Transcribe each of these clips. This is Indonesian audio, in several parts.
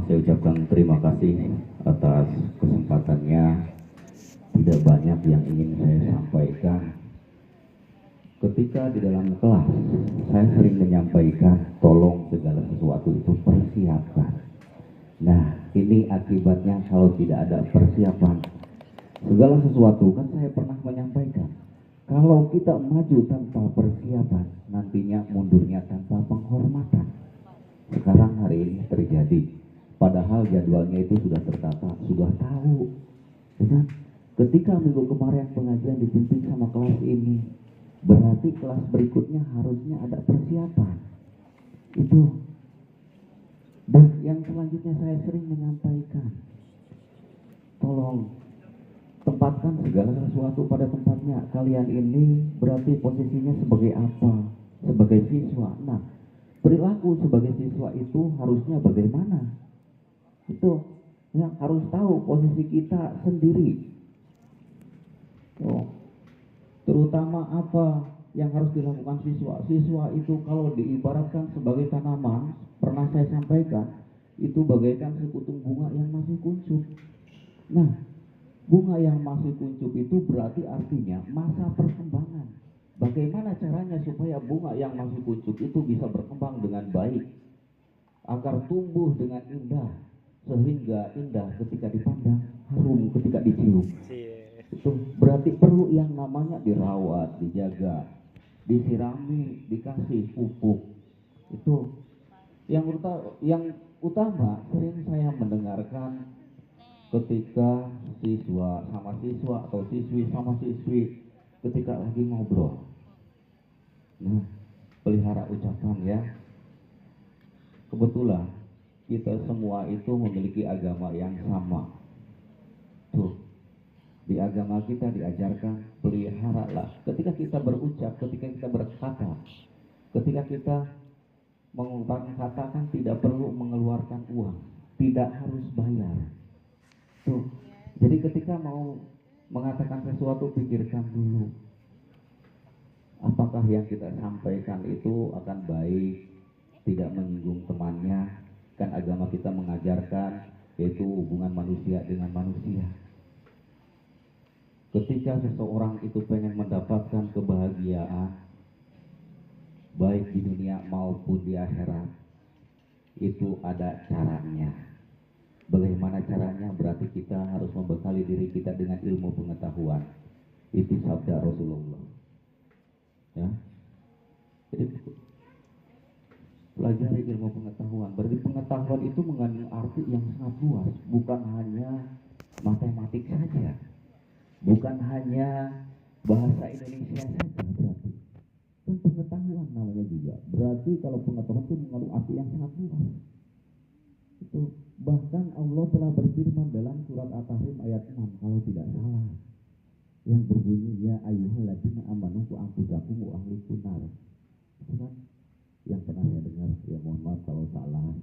saya ucapkan terima kasih atas kesempatannya. Tidak banyak yang ingin saya sampaikan. Ketika di dalam kelas, saya sering menyampaikan, tolong segala sesuatu itu persiapkan. Nah, ini akibatnya kalau tidak ada persiapan. Segala sesuatu, kan saya pernah menyampaikan, kalau kita maju tanpa persiapan, nantinya mundurnya tanpa penghormatan. Sekarang hari ini terjadi, padahal jadwalnya itu sudah tertata, sudah tahu. Dan ketika minggu kemarin pengajian dipimpin sama kelas ini, berarti kelas berikutnya harusnya ada persiapan. Itu. Dan yang selanjutnya saya sering menyampaikan, tolong tempatkan segala sesuatu pada tempatnya. Kalian ini berarti posisinya sebagai apa? Sebagai siswa. Nah, perilaku sebagai siswa itu harusnya bagaimana? Itu yang harus tahu posisi kita sendiri. Terutama apa yang harus dilakukan siswa. Siswa itu kalau diibaratkan sebagai tanaman, pernah saya sampaikan, itu bagaikan sekutung bunga yang masih kuncup. Nah, bunga yang masih kuncup itu berarti artinya masa perkembangan. Bagaimana caranya supaya bunga yang masih kuncup itu bisa berkembang dengan baik, agar tumbuh dengan indah, sehingga indah ketika dipandang, harum ketika dicium. Itu berarti perlu yang namanya dirawat, dijaga, disirami, dikasih pupuk. Itu yang utama sering saya mendengarkan ketika siswa sama siswa atau siswi sama siswi ketika lagi ngobrol. Nah, pelihara ucapan ya. Kebetulan kita semua itu memiliki agama yang sama. Tuh, di agama kita diajarkan peliharalah. Ketika kita berucap, ketika kita berkata, ketika kita mengungkapkan kata kan tidak perlu mengeluarkan uang, tidak harus bayar. Tuh, jadi ketika mau mengatakan sesuatu pikirkan dulu, apakah yang kita sampaikan itu akan baik, tidak menyinggung temannya. Kan agama kita mengajarkan yaitu hubungan manusia dengan manusia. Ketika seseorang itu pengen mendapatkan kebahagiaan, baik di dunia maupun di akhirat, itu ada caranya. Bagaimana caranya? Berarti kita harus membekali diri kita dengan ilmu pengetahuan. Itu sabda Rasulullah. Ya. Jadi pelajari ilmu pengetahuan. Berarti pengetahuan itu mengandung arti yang sangat luas, bukan hanya matematik saja, bukan hanya bahasa Indonesia saja. Berarti dan pengetahuan namanya juga. Berarti kalau pengetahuan itu mengandung arti yang sangat luas. Itu bahkan Allah telah berfirman dalam surat At-Tahrim ayat 6 kalau tidak salah, yang berbunyi ya ayyuhalladzina amanu qu anfusakum wa ahlikum nar. Itu kan yang pernah saya dengar, ya mohon maaf kalau salah.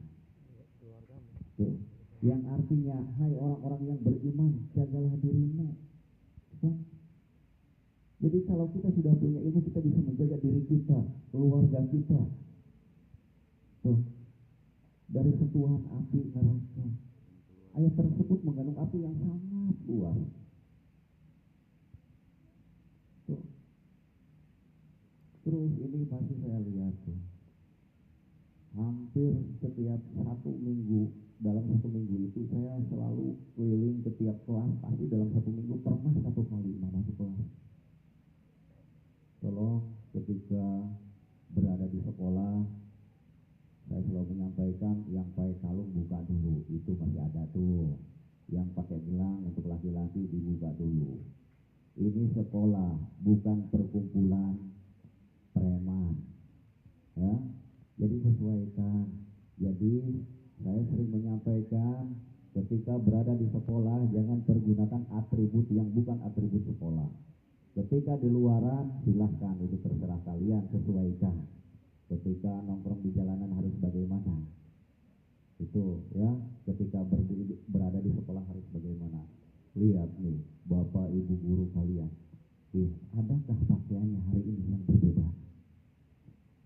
Tuh, yang artinya hai orang-orang yang beriman, jagalah dirimu. Tuh. Jadi kalau kita sudah punya ilmu, kita bisa menjaga diri kita, keluarga kita. Tuh, dari sentuhan api neraka. Ayat tersebut mengandung arti yang sangat luas. Tuh. Terus ini masih saya lihat tuh, hampir setiap satu minggu, dalam satu minggu itu saya selalu keliling ke tiap kelas. Pasti dalam satu minggu pernah satu kali masuk kelas. Tolong ketika berada di sekolah, saya selalu menyampaikan yang pakai kalung buka dulu, itu masih ada tuh. Yang pakai gelang untuk laki-laki dibuka dulu. Ini sekolah, bukan perkumpulan preman. Ya, jadi sesuaikan. Jadi saya sering menyampaikan ketika berada di sekolah jangan pergunakan atribut yang bukan atribut sekolah. Ketika di luaran silahkan, itu terserah kalian, sesuaikan. Ketika nongkrong di jalanan harus bagaimana, itu ya. Ketika berada di sekolah harus bagaimana. Lihat nih bapak ibu guru kalian, adakah pakaiannya hari ini yang berbeda?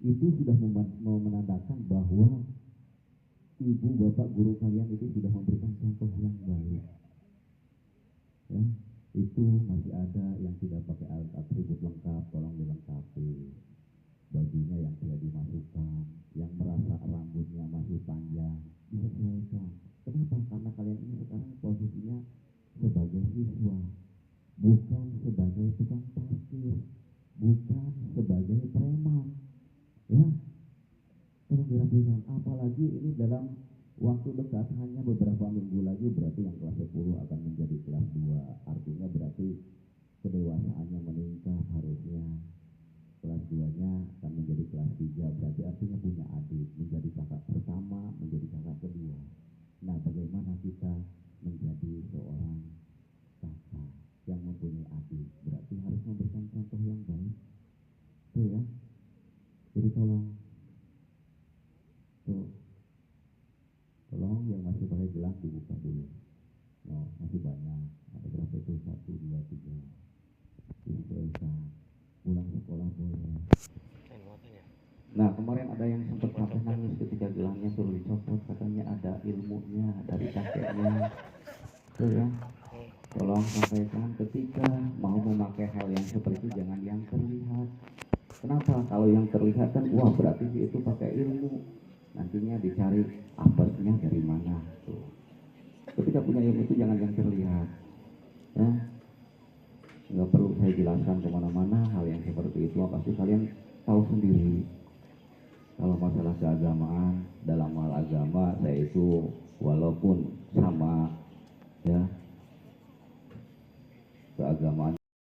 Itu sudah menandakan bahwa ibu bapak guru kalian itu sudah memberikan contoh yang baik, ya. Itu masih ada yang tidak pakai alat atribut lengkap, tolong dilengkapi. Bajunya yang tidak dimasukkan, yang merasa rambutnya masih panjang, disesuaikan. Kenapa? Karena kalian ini sekarang posisinya sebagai siswa, bukan sebagai tukang parkir, bukan sebagai preman, ya. Tolong dirapikan. Apalagi ini dalam waktu dekat, hanya beberapa minggu lagi berarti yang kelas 10 akan menjadi kelas 2. Artinya berarti kedewasaannya meningkat harusnya. Kelas 2-nya akan menjadi kelas 3, berarti artinya punya adik, menjadi kakak pertama, menjadi kakak kedua. Nah, bagaimana kita menjadi seorang kakak yang mempunyai adik? Berarti harus memberikan contoh yang baik. Tuh ya. Jadi tolong yang masih pakai gelang dibuka dulu. No, masih banyak. Ada berapa itu? 1, 2, 3. Disesuaikan. Pulang sekolah boleh. Nah, kemarin ada yang sempat sampai nangis ketika gelangnya suruh dicopot, katanya ada ilmunya dari kakeknya. Tuh ya. Tolong sampaikan ketika mau memakai hal yang seperti itu jangan yang terlihat. Kenapa? Kalau yang terlihat kan wah berarti itu pakai ilmu. Nantinya dicari apesnya dari mana. Tuh. Ketika punya ilmu itu jangan yang terlihat. Ya. Nggak perlu saya jelaskan kemana-mana hal yang seperti itu, pasti kalian tahu sendiri. Kalau masalah keagamaan, dalam hal agama saya itu walaupun sama ya keagamaan